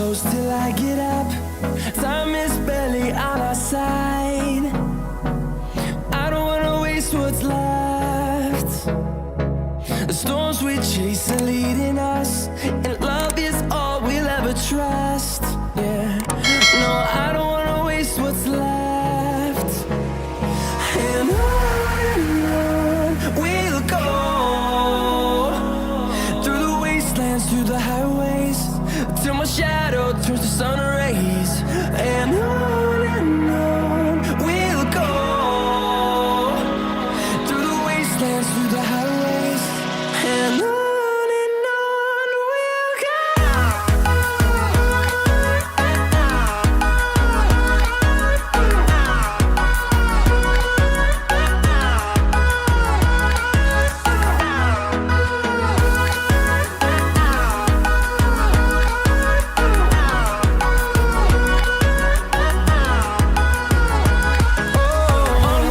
close till I get up. Time is barely on our side. I don't wanna waste what's left. The storms we chase are leading us, and love is all we'll ever trust. Yeah, no, I don't wanna waste what's left. And on we'll go, through the wastelands, through the highways, till my shadow turns to sun rays. And on we'll go, through the wastelands, through the highways, and on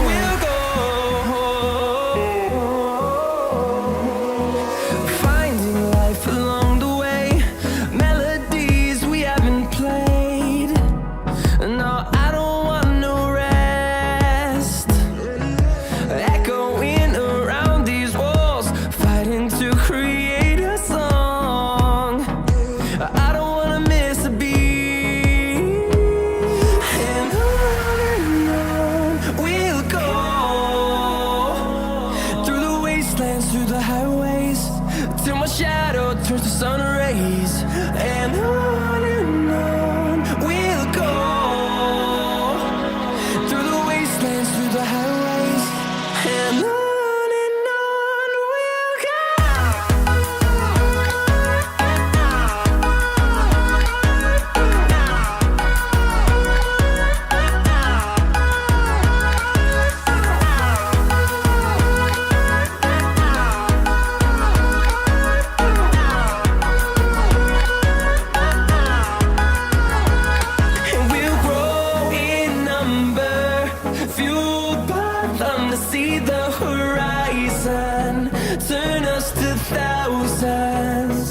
we'll go. Finding life along the way, melodies we haven't played. No, I don't want no rest. Echoing around these walls, fighting to create a song. I don't wanna miss a beat. And on we'll go, through the wastelands, through the highways, till my shadow turns to sun rays. And on we'll go, through the wastelands, through the highways, and on we'll go. And we'll grow in number, fueled by them to see the horizon, turn us to thousands.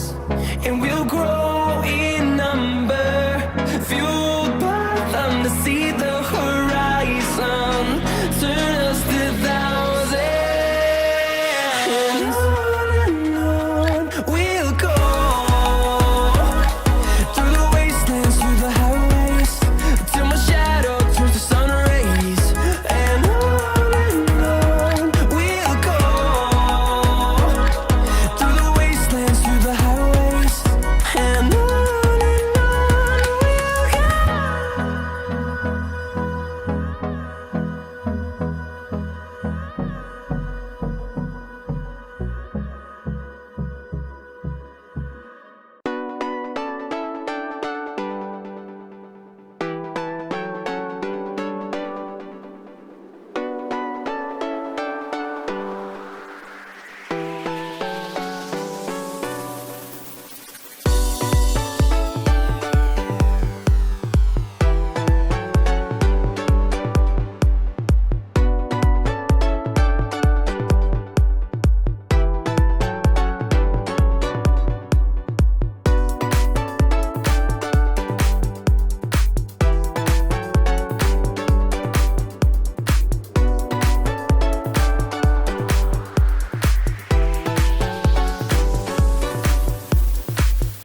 And we'll grow in number, fueled by them to see the horizon.